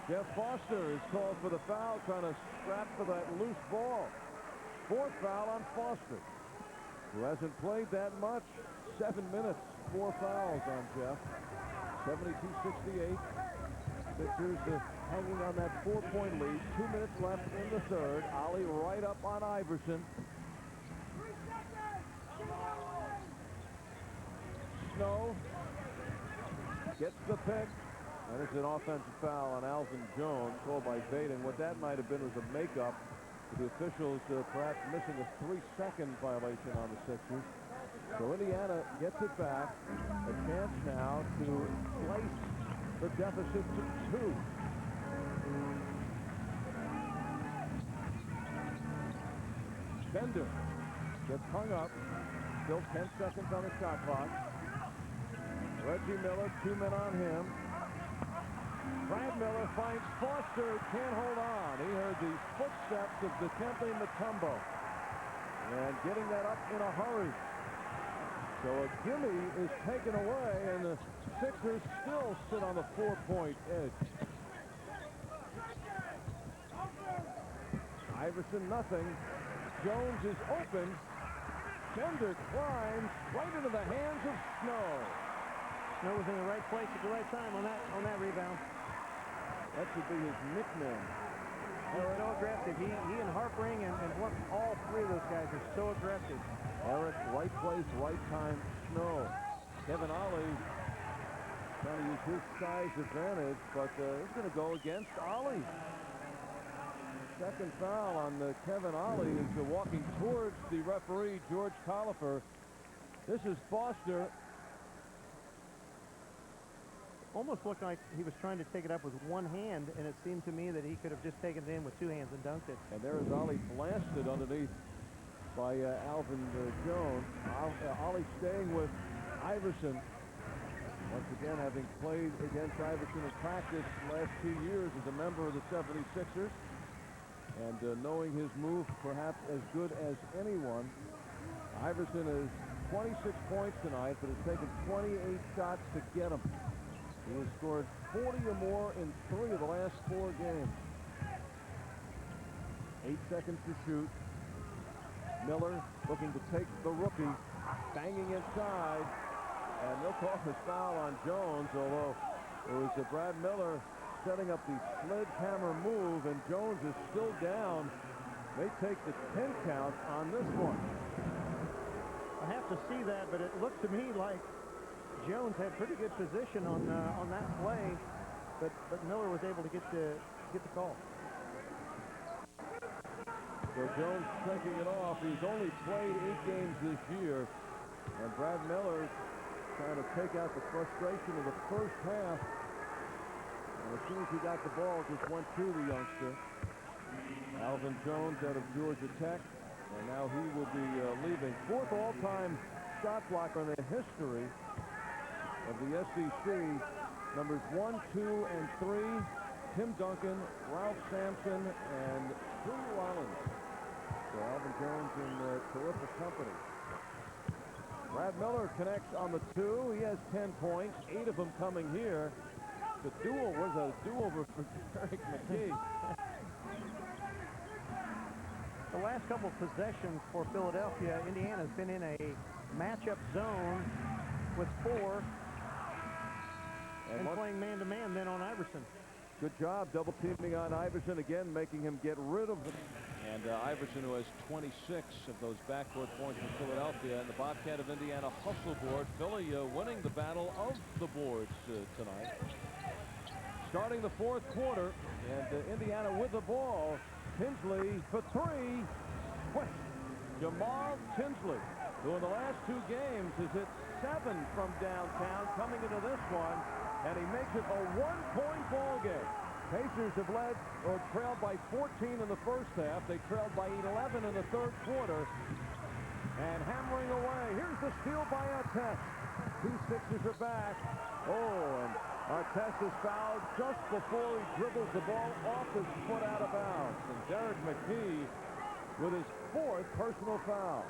Jeff Foster is called for the foul, trying to scrap for that loose ball. Fourth foul on Foster, who hasn't played that much. 7 minutes, 4 fouls on Jeff. 72-68. Sixers hanging on that 4-point lead. 2 minutes left in the third. Ollie right up on Iverson. Snow gets the pick. And it's an offensive foul on Alvin Jones, called by Baden. What that might have been was a makeup. The officials perhaps missing a 3-second violation on the Sixers. So Indiana gets it back. A chance now to slice the deficit to 2. Bender gets hung up. Still 10 seconds on the shot clock. Reggie Miller, 2 men on him. Brad Miller finds Foster, can't hold on. He heard the footsteps of Dikembe Mutombo. And getting that up in a hurry. So a gimme is taken away, and the Sixers still sit on the 4-point edge. Iverson, nothing. Jones is open. Bender climbs right into the hands of Snow. Snow was in the right place at the right time on that rebound. That should be his nickname. They're so aggressive. He and Harpring and all three of those guys are so aggressive. Eric, right place, right time, Snow. Kevin Ollie trying to use his size advantage, but it's going to go against Ollie. Second foul on Kevin Ollie is walking towards the referee, George Collifer. This is Foster. Almost looked like he was trying to take it up with one hand, and it seemed to me that he could have just taken it in with 2 hands and dunked it. And there is Ollie blasted underneath by Alvin Jones. Ollie staying with Iverson. Once again, having played against Iverson in practice last 2 years as a member of the 76ers. And knowing his move perhaps as good as anyone. Iverson is 26 points tonight, but has taken 28 shots to get him. He has scored 40 or more in 3 of the last 4 games. 8 seconds to shoot. Miller looking to take the rookie, banging inside, and they'll call his foul on Jones, although it was Brad Miller setting up the sledgehammer move, and Jones is still down. They take the 10 count on this one. I have to see that, but it looked to me like Jones had pretty good position on that play, but Miller was able to get the call. So Jones taking it off. He's only played 8 games this year, and Brad Miller trying to take out the frustration of the first half. And as soon as he got the ball, just went to the youngster. Alvin Jones out of Georgia Tech, and now he will be leaving. 4th all-time shot blocker in the history of the SEC. Numbers 1, 2, and 3. Tim Duncan, Ralph Sampson, and Drew Rollins. So Alvin Jones in terrific company. Brad Miller connects on the 2. He has 10 points, 8 of them coming here. The duel was a do-over for Derek McKee. The last couple of possessions for Philadelphia, Indiana's been in a matchup zone with 4 and playing man-to-man then on Iverson. Good job double teaming on Iverson again, making him get rid of them. And Iverson, who has 26 of those backcourt points for Philadelphia, and the Bobcat of Indiana hustle board. Philly winning the battle of the boards tonight. Starting the 4th quarter, and Indiana with the ball. Tinsley for 3. Jamal Tinsley, who in the last 2 games has hit 7 from downtown, coming into this one, and he makes it a 1-point ball game. Pacers have led or trailed by 14 in the first half. They trailed by 11 in the 3rd quarter. And hammering away. Here's the steal by Artest. 2 Sixers are back. Oh, and Artest is fouled just before he dribbles the ball off his foot out of bounds. And Derek McKee with his 4th personal foul.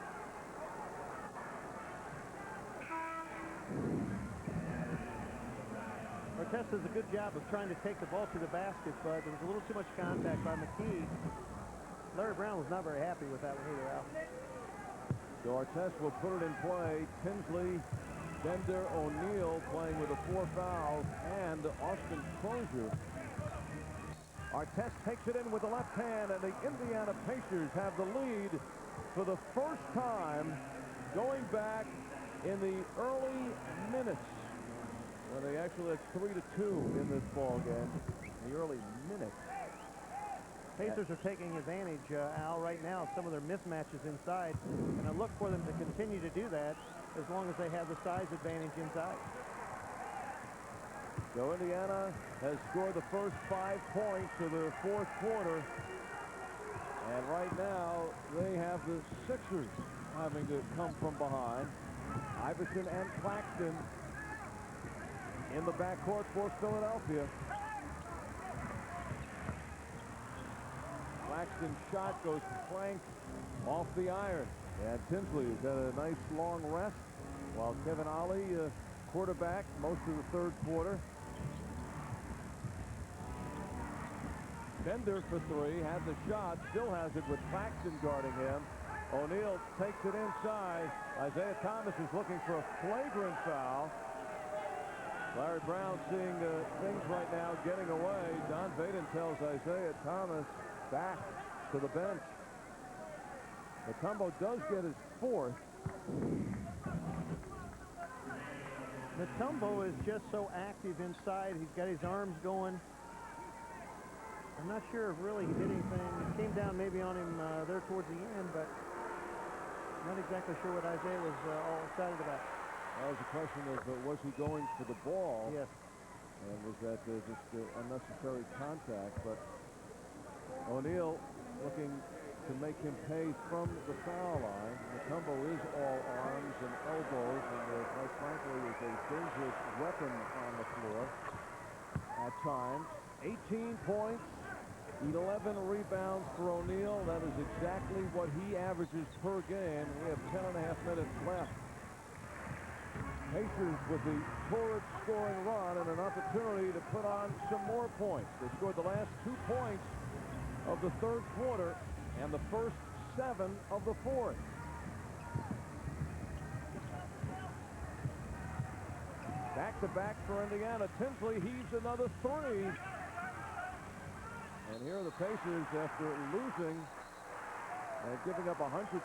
Artest does a good job of trying to take the ball to the basket, but there was a little too much contact by McKee. Larry Brown was not very happy with that one either, Al. So Artest will put it in play. Tinsley, Bender, O'Neal playing with the 4 fouls, and Austin Crozier. Artest takes it in with the left hand, and the Indiana Pacers have the lead for the first time going back in the early minutes, when they actually had 3-2 in this ball game. The early minutes. Pacers are taking advantage, Al, right now of some of their mismatches inside, and I look for them to continue to do that as long as they have the size advantage inside. So Indiana has scored the first 5 points of the fourth quarter. And right now, they have the Sixers having to come from behind. Iverson and Claxton in the backcourt for Philadelphia. Claxton's shot goes plank off the iron. And Tinsley has had a nice long rest while Kevin Ollie quarterback most of the third quarter. Bender for 3, had the shot, still has it with Claxton guarding him. O'Neal takes it inside. Isaiah Thomas is looking for a flagrant foul. Larry Brown seeing things right now getting away. Don Vaden tells Isaiah Thomas back to the bench. Mutombo does get his 4th. Mutombo is just so active inside. He's got his arms going. I'm not sure if really he did anything. It came down maybe on him there towards the end, but not exactly sure what Isaiah was all excited about. That was a question of was he going for the ball? Yes. And was that just unnecessary contact? But O'Neal looking to make him pay from the foul line. Mutombo is all arms and elbows, and quite frankly is a dangerous weapon on the floor at times. 18 points. 11 rebounds for O'Neal. That is exactly what he averages per game. We have 10.5 minutes left. Pacers with the torrid scoring run and an opportunity to put on some more points. They scored the last 2 points of the third quarter and the first 7 of the fourth. Back-to-back for Indiana. Tinsley heaves another 3. And here are the Pacers, after losing and giving up 122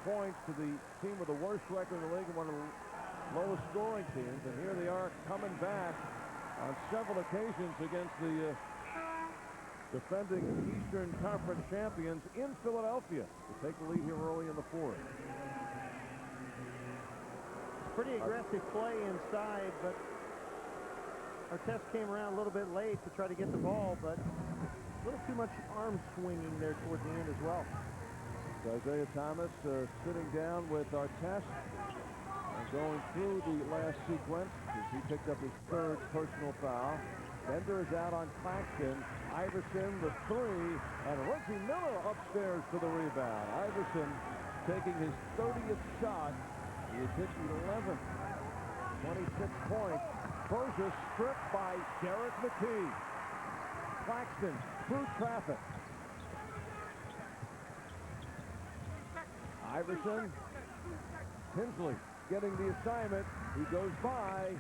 points to the team with the worst record in the league and one of the lowest scoring teams. And here they are coming back on several occasions against the defending Eastern Conference champions in Philadelphia to take the lead here early in the fourth. Pretty aggressive play inside, but Artest came around a little bit late to try to get the ball, but a little too much arm swinging there towards the end as well. So Isaiah Thomas sitting down with Artest and going through the last sequence as he picked up his 3rd personal foul. Bender is out on Claxton. Iverson the 3, and Reggie Miller upstairs for the rebound. Iverson taking his 30th shot. He has hit 11. 26 points. Crozier stripped by Derek McKee. Claxton through traffic. Iverson. Tinsley getting the assignment. He goes by.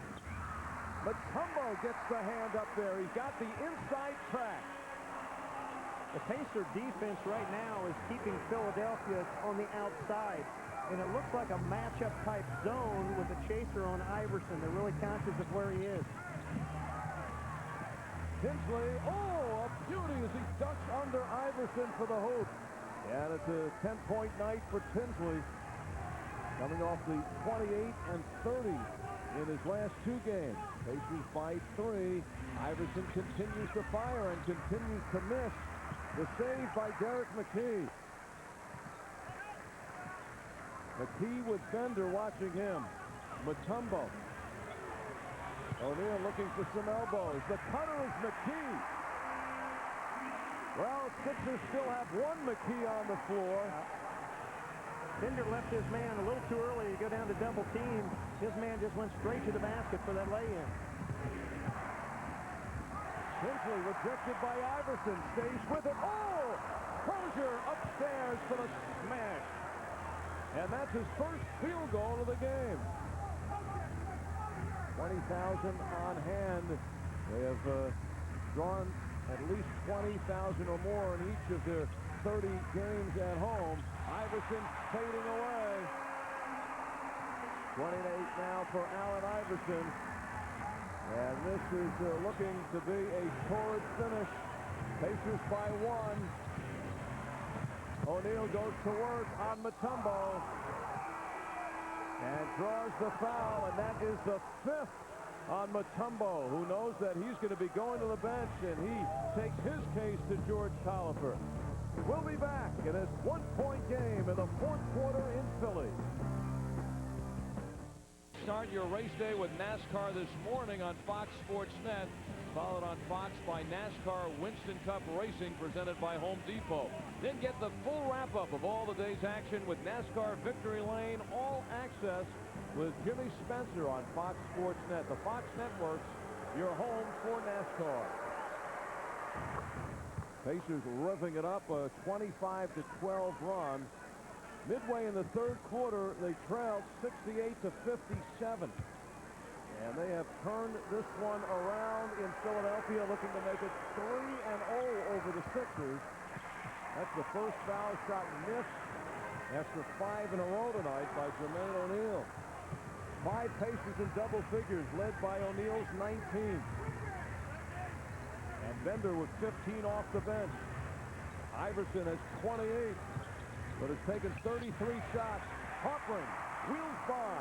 Mutombo gets the hand up there. He's got the inside track. The Pacer defense right now is keeping Philadelphia on the outside. And it looks like a matchup type zone with a chaser on Iverson. They're really conscious of where he is. Tinsley, oh, a beauty as he ducks under Iverson for the hoop. And it's a 10-point night for Tinsley, coming off the 28 and 30 in his last 2 games. Pacers by 3. Iverson continues to fire and continues to miss. The save by Derek McKee. McKee with Bender watching him. Mutombo. O'Neal looking for some elbows. The cutter is McKee. Well, Sixers still have 1 McKee on the floor. Bender left his man a little too early to go down to double team. His man just went straight to the basket for that lay-in. Tinsley rejected by Iverson. Stays with it. Oh! Crozier upstairs for the smash. And that's his first field goal of the game. 20,000 on hand. They have drawn at least 20,000 or more in each of their 30 games at home. Iverson fading away. 28 now for Allen Iverson. And this is looking to be a torrid finish. Pacers by 1. O'Neal goes to work on Mutombo and draws the foul, and that is the 5th on Mutombo, who knows that he's going to be going to the bench, and he takes his case to George Tolliver. We'll be back in this one-point game in the 4th quarter in Philly. Start your race day with NASCAR this morning on Fox Sports Net, followed on Fox by NASCAR Winston Cup Racing presented by Home Depot. Then get the full wrap-up of all the day's action with NASCAR Victory Lane All Access with Jimmy Spencer on Fox Sports Net. The Fox Network's your home for NASCAR. Pacers revving it up, a 25-12 run. Midway in the 3rd quarter, they trailed 68-57. And they have turned this one around in Philadelphia, looking to make it 3-0 over the Sixers. That's the first foul shot missed after 5 in a row tonight by Jermaine O'Neal. 5 Pacers in double figures, led by O'Neal's 19. And Bender with 15 off the bench. Iverson has 28, but has taken 33 shots. Hawkland wheels by.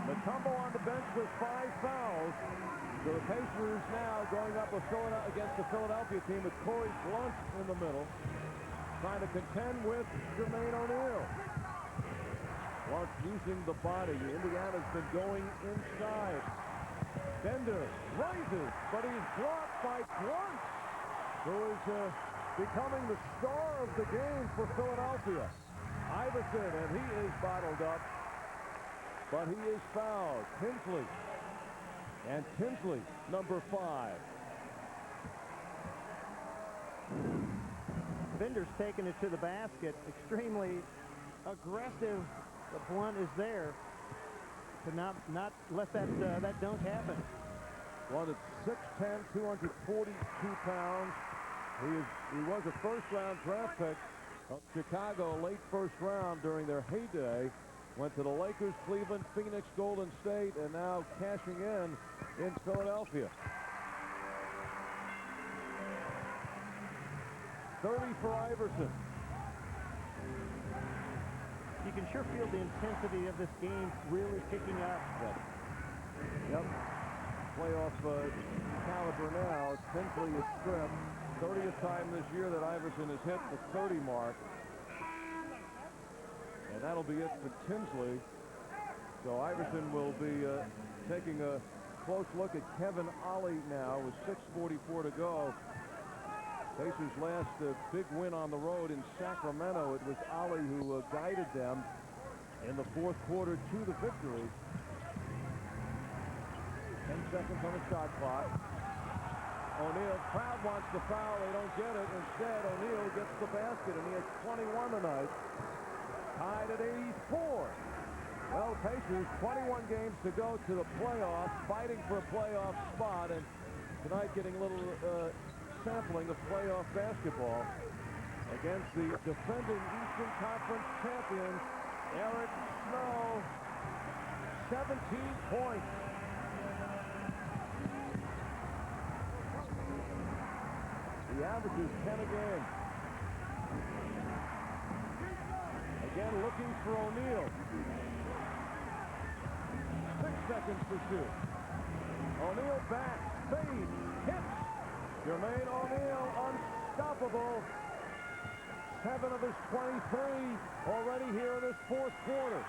Mutombo on the bench with 5 fouls. So the Pacers now going up against the Philadelphia team with Corey Blunt in the middle, trying to contend with Jermaine O'Neal. Blunt using the body. Indiana's been going inside. Bender rises, but he's blocked by Blunt, who is becoming the star of the game for Philadelphia. Iverson, and he is bottled up, but he is fouled. Tinsley. And Tinsley, number 5. Bender's taking it to the basket. Extremely aggressive. But Blunt is there to not let that dunk happen. Blunt at 6'10", 242 pounds. He was a first-round draft pick of Chicago, late first round during their heyday. Went to the Lakers, Cleveland, Phoenix, Golden State, and now cashing in Philadelphia. 30 for Iverson. You can sure feel the intensity of this game really picking up. Yep. Playoff caliber now. Tinsley is stripped. 30th time this year that Iverson has hit the 30 mark. And that'll be it for Tinsley. So Iverson will be taking a close look at Kevin Ollie now with 6:44 to go. Pacers' last big win on the road in Sacramento. It was Ollie who guided them in the 4th quarter to the victory. 10 seconds on the shot clock. O'Neal, crowd wants the foul. They don't get it. Instead, O'Neal gets the basket, and he has 21 tonight. Tied at 84. Well, Pacers, 21 games to go to the playoffs, fighting for a playoff spot, and tonight getting a little sampling of playoff basketball against the defending Eastern Conference champions, Eric Snow. 17 points. He averages 10 a game. Again, looking for O'Neal. 6 seconds to shoot. O'Neal back, fade, hits. Jermaine O'Neal unstoppable. 7 of his 23 already here in this 4th quarter.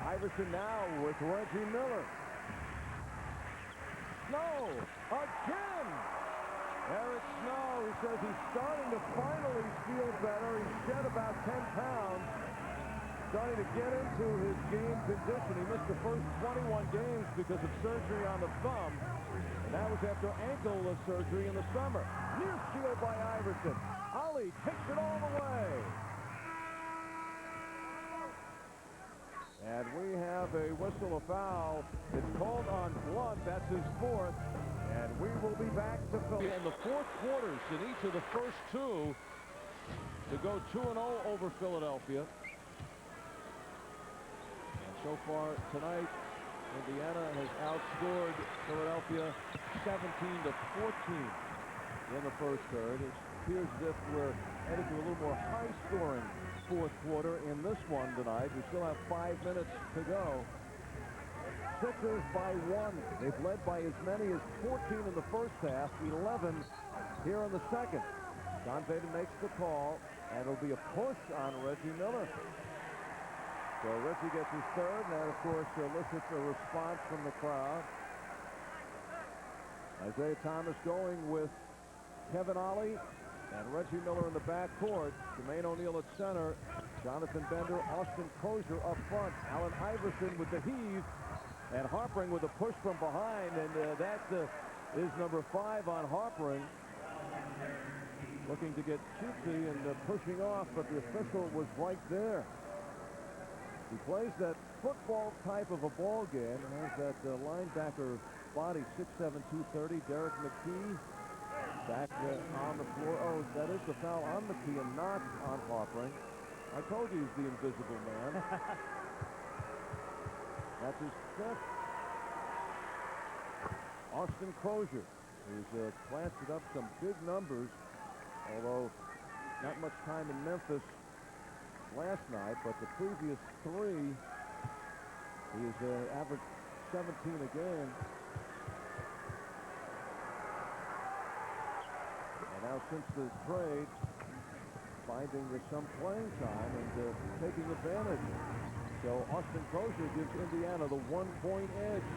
Iverson now with Reggie Miller. Snow again. Eric Snow, who says he's starting to finally feel better. He shed about 10 pounds. starting to get into his game condition. He missed the first 21 games because of surgery on the thumb. And that was after ankle surgery in the summer. Near steal by Iverson. Ali takes it all the way. And we have a whistle, a foul. It's called on Blunt. That's his fourth. And we will be back to Philly. In the fourth quarters in each of the first two to go 2-0 over Philadelphia. And so far tonight, Indiana has outscored Philadelphia 17-14 in the first third. It appears as if we're headed to a little more high-scoring fourth quarter in this one tonight. We still have 5 minutes to go. Sixers by 1. They've led by as many as 14 in the first half, 11 here in the second. John Vaden makes the call, and it'll be a push on Reggie Miller. So Reggie gets his third, and that, of course, elicits a response from the crowd. Isaiah Thomas going with Kevin Ollie and Reggie Miller in the backcourt. Jermaine O'Neal at center. Jonathan Bender, Austin Crozier up front. Allen Iverson with the heave. And Harpering with a push from behind. And that is number 5 on Harpering. Looking to get cutesy and pushing off, but the official was right there. He plays that football type of a ball game. And has that linebacker body, 6'7", 230. Derek McKee. Back on the floor. Oh, that is the foul on McKee and not on Harpering. I told you he's the invisible man. That's his fifth. Austin Crozier, who's plastered up some big numbers, although not much time in Memphis last night, but the previous 3, he's averaged 17 a game. Now, since the trade, finding some playing time and taking advantage. So Austin Crozier gives Indiana the 1-point edge.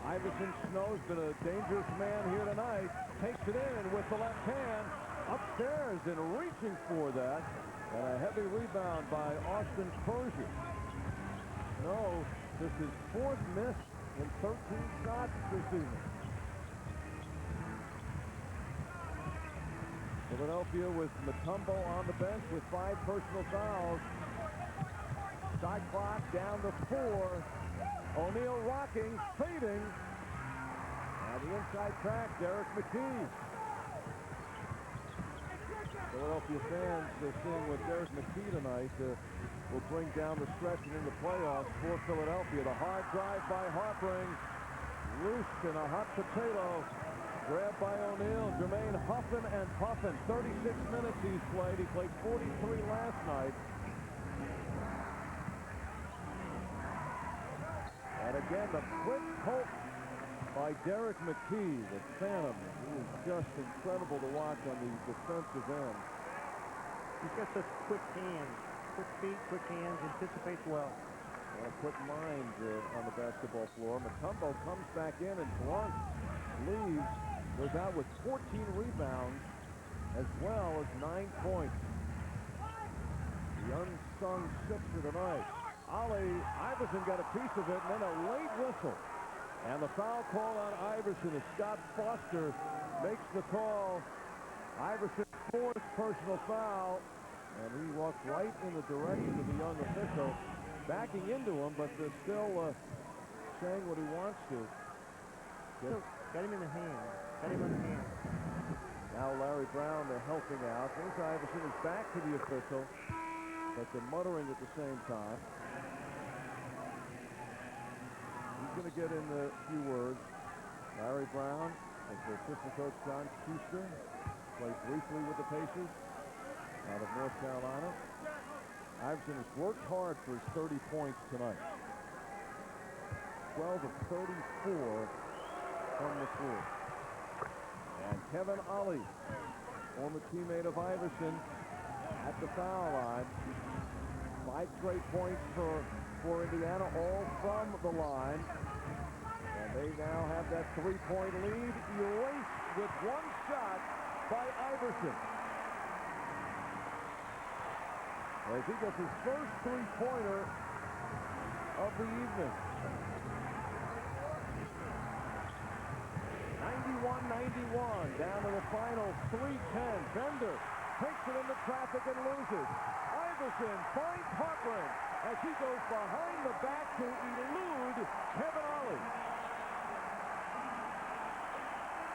Iverson Snow's been a dangerous man here tonight. Takes it in with the left hand. Upstairs and reaching for that. And a heavy rebound by Austin Crozier. Snow, this is 4th miss in 13 shots this evening. Philadelphia with Mutombo on the bench with 5 personal fouls. Shot clock down to 4. O'Neal rocking, fading. And the inside track, Derek McKee. Philadelphia fans seeing what Derek McKee tonight will bring down the stretch and in the playoffs for Philadelphia. The hard drive by Harpering. Loose in a hot potato. Grabbed by O'Neal. Jermaine huffing and puffing. 36 minutes he's played. He played 43 last night. And again, the quick poke by Derek McKee, the Phantom. He is just incredible to watch on the defensive end. He's got such quick hands. Quick feet, quick hands, anticipates well. A quick mind on the basketball floor. Mutombo comes back in and Blunt leaves. Goes out with 14 rebounds as well as 9 points. The unsung sixer tonight. Iverson got a piece of it, and then a late whistle. And the foul call on Iverson as Scott Foster makes the call. Iverson 4th personal foul, and he walks right in the direction of the young official, backing into him, but still saying what he wants to. Got him in the hand. Got him on the hand. Now Larry Brown helping out. James Iverson is back to the official, but they're muttering at the same time. He's going to get in a few words. Larry Brown, as the assistant coach John Schuster, played briefly with the Pacers out of North Carolina. Iverson has worked hard for his 30 points tonight. 12 of 34 from the floor. And Kevin Ollie, former teammate of Iverson, at the foul line. 5 straight points for Indiana, all from the line. And they now have that 3-point lead erased with 1 shot by Iverson. as he gets his first three-pointer of the evening. 91-91, down to the final 3:10. Bender takes it into traffic and loses. Iverson finds Harper as he goes behind the back to elude Kevin Ollie.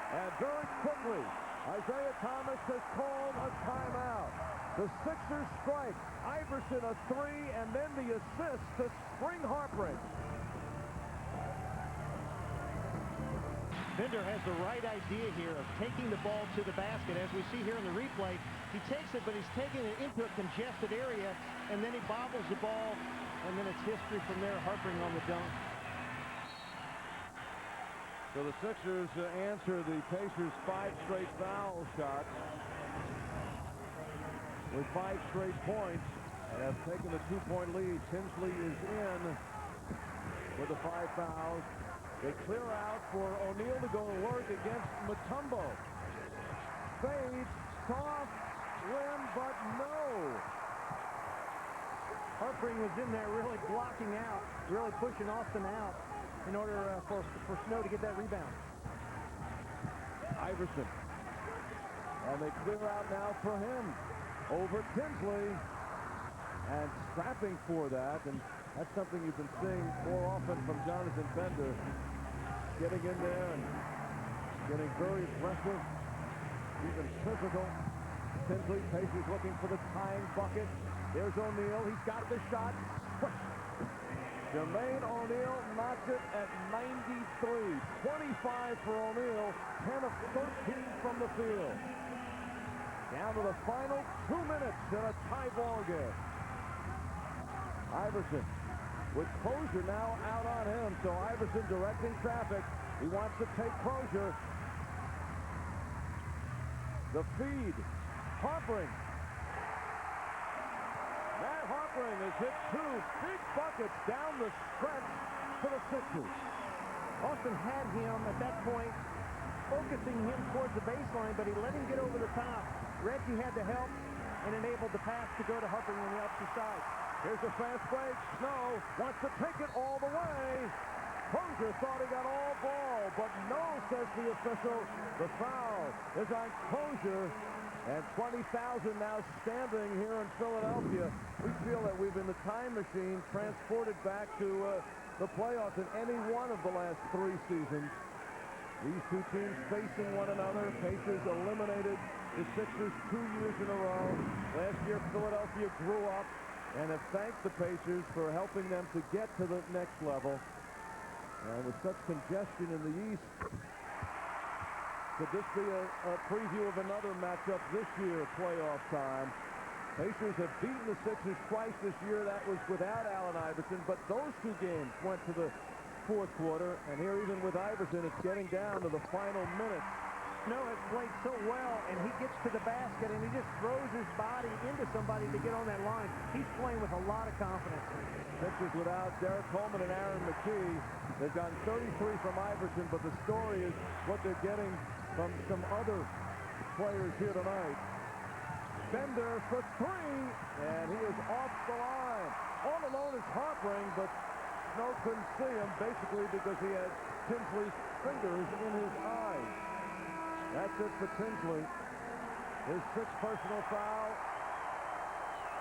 And very quickly, Isaiah Thomas has called a timeout. The Sixers strike. Iverson a three, and then the assist to spring Harper. Bender has the right idea here of taking the ball to the basket. As we see here in the replay, he takes it, but he's taking it into a congested area, and then he bobbles the ball, and then it's history from there, Harpering on the dunk. So the Sixers answer the Pacers' 5 straight foul shots with 5 straight points and have taken the 2-point lead. Tinsley is in with the 5 fouls. They clear out for O'Neal to go to work against Mutombo. Fades, soft rim, but no. Harpering was in there really blocking out, really pushing Austin out in order for Snow to get that rebound. Iverson. And they clear out now for him over Tinsley. And strapping for that, and that's something you've been seeing more often from Jonathan Bender. Getting in there and getting very aggressive, even physical. Tinsley, Pacers looking for the tying bucket. There's O'Neal. He's got the shot. Jermaine O'Neal knocks it at 93. 25 for O'Neal. 10 of 13 from the field. Down to the final 2 minutes in a tie ball game. Iverson with Crozier now out on him, so Iverson directing traffic. He wants to take Crozier. The feed. Harpering. Matt Harpering has hit 2 big buckets down the stretch for the Sixers. Austin had him at that point, focusing him towards the baseline, but he let him get over the top. Reggie had to help and enabled the pass to go to Harpering on the opposite side. Here's a fast break. Snow wants to take it all the way. Crozier thought he got all ball, but no, says the official. The foul is on Crozier, and 20,000 now standing here in Philadelphia. We feel that we've been the time machine transported back to the playoffs in any one of the last 3 seasons. These two teams facing one another. Pacers eliminated the Sixers 2 years in a row. Last year, Philadelphia grew up and have thanked the Pacers for helping them to get to the next level. And with such congestion in the East, could this be a preview of another matchup this year, playoff time? Pacers have beaten the Sixers twice this year. That was without Allen Iverson, but those 2 games went to the 4th quarter, and here even with Iverson, it's getting down to the final minutes. Snow has played so well, and he gets to the basket, and he just throws his body into somebody to get on that line. He's playing with a lot of confidence. Sixers without Derek Coleman and Aaron McKee. They've gotten 33 from Iverson, but the story is what they're getting from some other players here tonight. Bender for 3, and he is off the line. All alone is Harpering, but Snow couldn't see him, basically because he had Tinsley's fingers in his eyes. That's it for Tinsley. His 6th personal foul.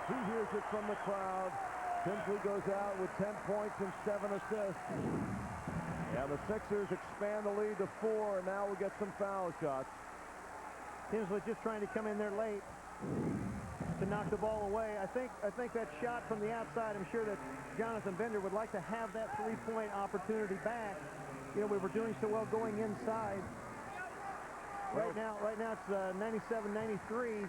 He hears it from the crowd. Tinsley goes out with 10 points and 7 assists. Yeah, the Sixers expand the lead to 4, and now we get some foul shots. Tinsley just trying to come in there late to knock the ball away. I think that shot from the outside, I'm sure that Jonathan Bender would like to have that 3-point opportunity back. You know, we were doing so well going inside. Right now it's 97-93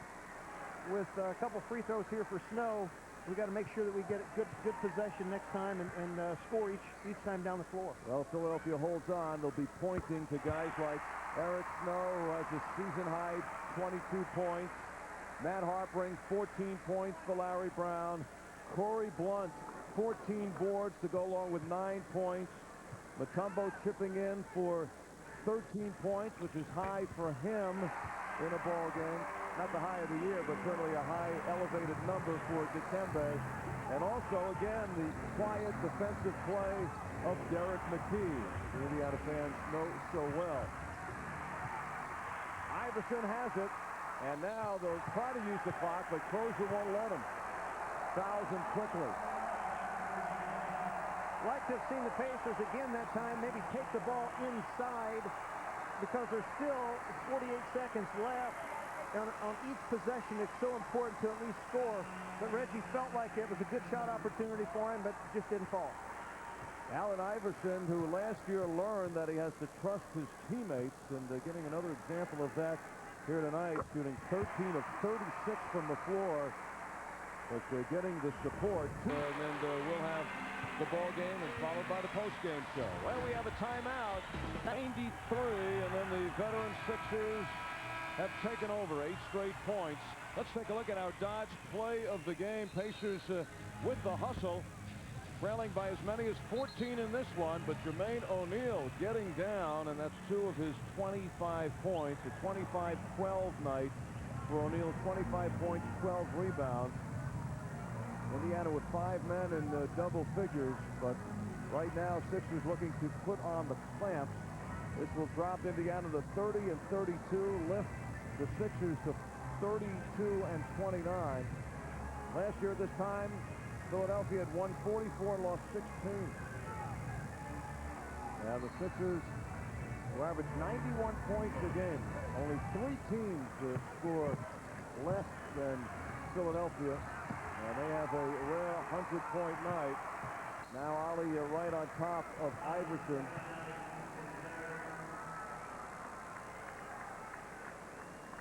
with a couple free throws here for Snow. We got to make sure that we get good possession next time and score each time down the floor. Well, Philadelphia holds on. They'll be pointing to guys like Eric Snow, who has a season-high 22 points. Matt Harpering, 14 points for Larry Brown. Corey Blunt, 14 boards to go along with 9 points. Mutombo chipping in for 13 points, which is high for him in a ball game. not the high of the year, but certainly a high elevated number for Dikembe. And also, again, the quiet defensive play of Derek McKee. The Indiana fans know so well. Iverson has it, and now they'll try to use the clock, but Crozier won't let him. Fouls him quickly. Like to have seen the Pacers again that time, maybe take the ball inside because there's still 48 seconds left. On each possession, it's so important to at least score. But Reggie felt like it was a good shot opportunity for him, but just didn't fall. Allen Iverson, who last year learned that he has to trust his teammates, and getting another example of that here tonight, shooting 13 of 36 from the floor. But they're getting the support. And then we'll have the ball game and followed by the post-game show. Well, we have a timeout. 93, and then the veteran Sixers have taken over 8 straight points. Let's take a look at our Dodge play of the game. Pacers with the hustle, trailing by as many as 14 in this one, but Jermaine O'Neal getting down, and that's 2 of his 25 points. A 25-12 night for O'Neal, 25 points, 12 rebounds. Indiana with 5 men in double figures, but right now Sixers looking to put on the clamps. This will drop Indiana to 30 and 32, lift the Sixers to 32 and 29. Last year at this time, Philadelphia had won 44 and lost 16. Now the Sixers will average 91 points a game. Only 3 teams score less than Philadelphia, and they have a rare 100-point night. Now Ali right on top of Iverson.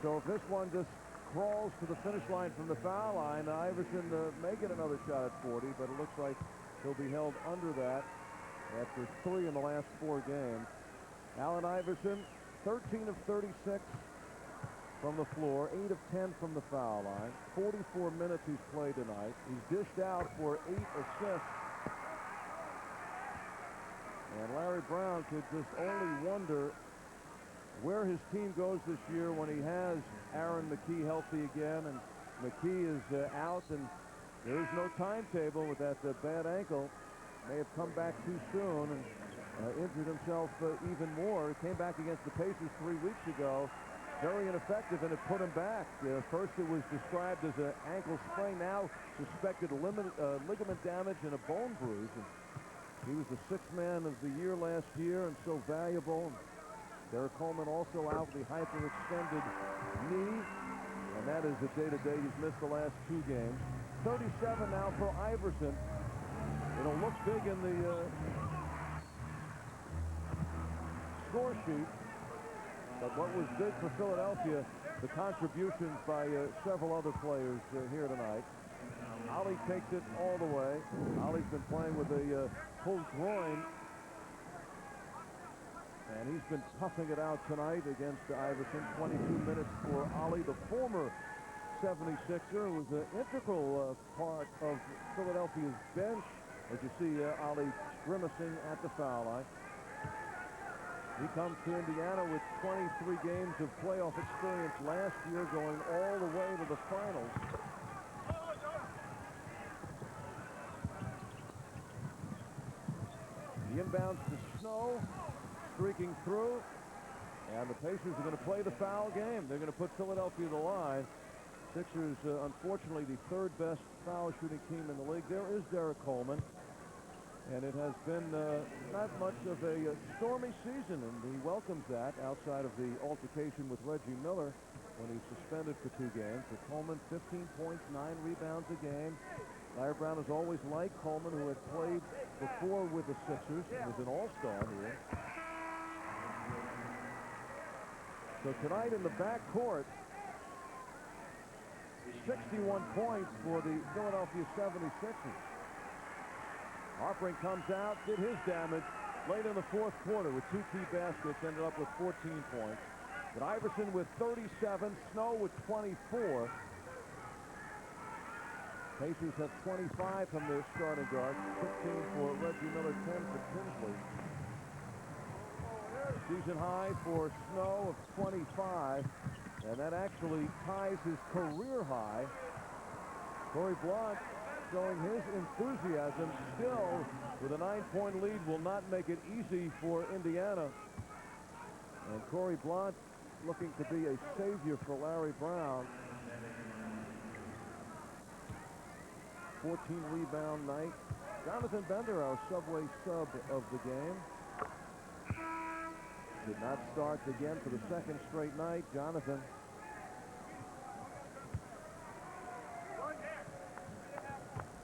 So if this one just crawls to the finish line from the foul line, Iverson may get another shot at 40, but it looks like he'll be held under that after 3 in the last 4 games. Allen Iverson, 13 of 36 from the floor, 8 of 10 from the foul line. 44 minutes he's played tonight. He's dished out for 8 assists. And Larry Brown could just only wonder where his team goes this year when he has Aaron McKee healthy again, and McKee is out, and there is no timetable with that bad ankle. May have come back too soon and injured himself even more. He came back against the Pacers 3 weeks ago, very ineffective, and it put him back. First it was described as an ankle sprain, now suspected ligament damage and a bone bruise. And he was the 6th man of the year last year and so valuable. Derek Coleman also out with the hyperextended knee, and that is a day-to-day. He's missed the last 2 games. 37 now for Iverson. It'll look big in the score sheet, but what was big for Philadelphia, the contributions by several other players here tonight. Ali takes it all the way. Ali's been playing with a pulled groin, and he's been toughing it out tonight against Iverson. 22 minutes for Ali, the former 76er, who was an integral part of Philadelphia's bench. As you see Ali grimacing at the foul line. He comes to Indiana with 23 games of playoff experience last year, going all the way to the finals. The inbounds to Snow, streaking through, and the Pacers are going to play the foul game. They're going to put Philadelphia to the line. Sixers, unfortunately, the 3rd best foul shooting team in the league. There is Derek Coleman, and it has been not much of a stormy season, and he welcomes that outside of the altercation with Reggie Miller when he's suspended for 2 games. But Coleman, 15 points, 9 rebounds a game. Larry Brown has always liked Coleman, who had played before with the Sixers and was an all-star here. So tonight in the backcourt, 61 points for the Philadelphia 76ers. Harpring comes out, did his damage late in the 4th quarter with 2 key baskets, ended up with 14 points. But Iverson with 37, Snow with 24. Pacers have 25 from their starting guard, 16 for Reggie Miller, 10 for Tinsley. Season high for Snow of 25, and that actually ties his career high. Corey Blount showing his enthusiasm still with a 9-point lead will not make it easy for Indiana. And Corey Blount looking to be a savior for Larry Brown. 14 rebound night. Jonathan Bender, our Subway sub of the game. Did not start again for the second straight night. Jonathan.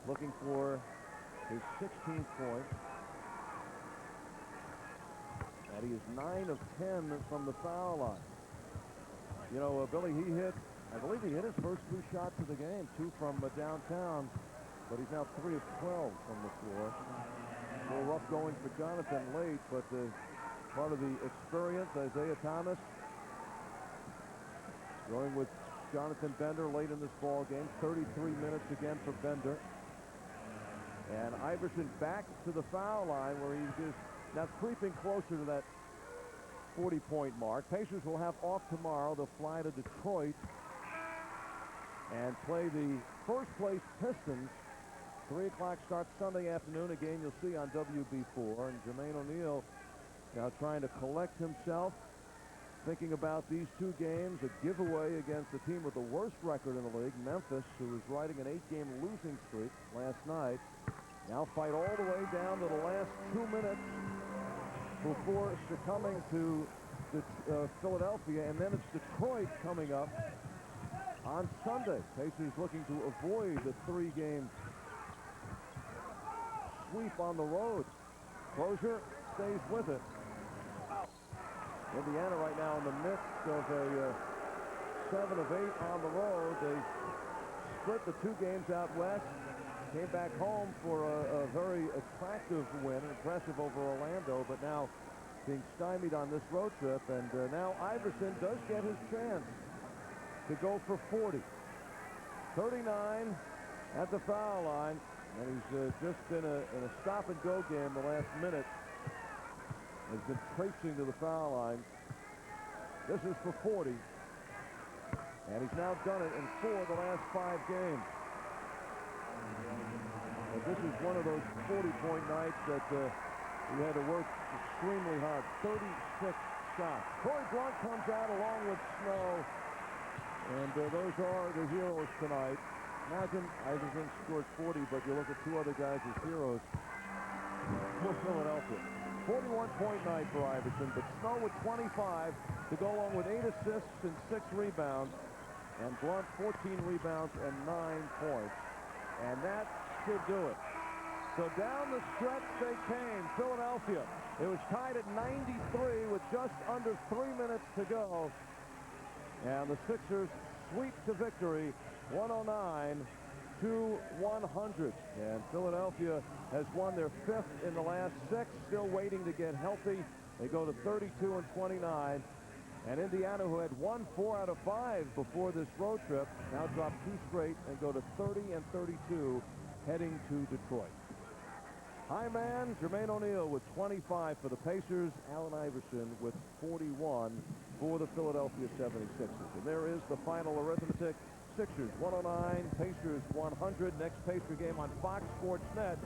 Looking for his 16th point. And he is 9 of 10 from the foul line. You know, Billy, I believe he hit his first 2 shots of the game, 2 from downtown, but he's now 3 of 12 from the floor. A little rough going for Jonathan late, but part of the experience. Isaiah Thomas going with Jonathan Bender late in this ball game. 33 minutes again for Bender. And Iverson back to the foul line where he's just now creeping closer to that 40-point mark. Pacers will have off tomorrow. They'll fly to Detroit and play the first-place Pistons. 3 o'clock start Sunday afternoon, a game you'll see on WB4. And Jermaine O'Neal now trying to collect himself, thinking about these 2 games, a giveaway against the team with the worst record in the league, Memphis, who was riding an 8-game losing streak last night. Now fight all the way down to the last 2 minutes before succumbing to Philadelphia, and then it's Detroit coming up on Sunday. Pacers looking to avoid the 3-game sweep on the road. Closure stays with it. Indiana right now in the midst of a 7 of 8 on the road. They split the 2 games out west. Came back home for a very attractive win, impressive over Orlando, but now being stymied on this road trip. And now Iverson does get his chance to go for 40. 39 at the foul line, and he's just been in a stop-and-go game the last minute. Has been traipsing to the foul line. This is for 40, and he's now done it in 4 of the last 5 games. But this is one of those 40-point nights that he had to work extremely hard. 36 shots. Corey Blount comes out along with Snow, and those are the heroes tonight. Imagine Iverson scored 40, but you look at 2 other guys as heroes for Philadelphia. 41-point night for Iverson, but Snow with 25 to go along with 8 assists and 6 rebounds, and Blount 14 rebounds and 9 points. And that should do it. So down the stretch they came. Philadelphia. It was tied at 93 with just under 3 minutes to go. And the Sixers sweep to victory, 109 to 100. And Philadelphia has won their 5th in the last 6, still waiting to get healthy. They go to 32 and 29. And Indiana, who had won 4 out of 5 before this road trip, now drop 2 straight and go to 30 and 32, heading to Detroit. High man, Jermaine O'Neal with 25 for the Pacers. Allen Iverson with 41 for the Philadelphia 76ers. And there is the final arithmetic. Sixers 109, Pacers 100. Next Pacer game on Fox Sports Net.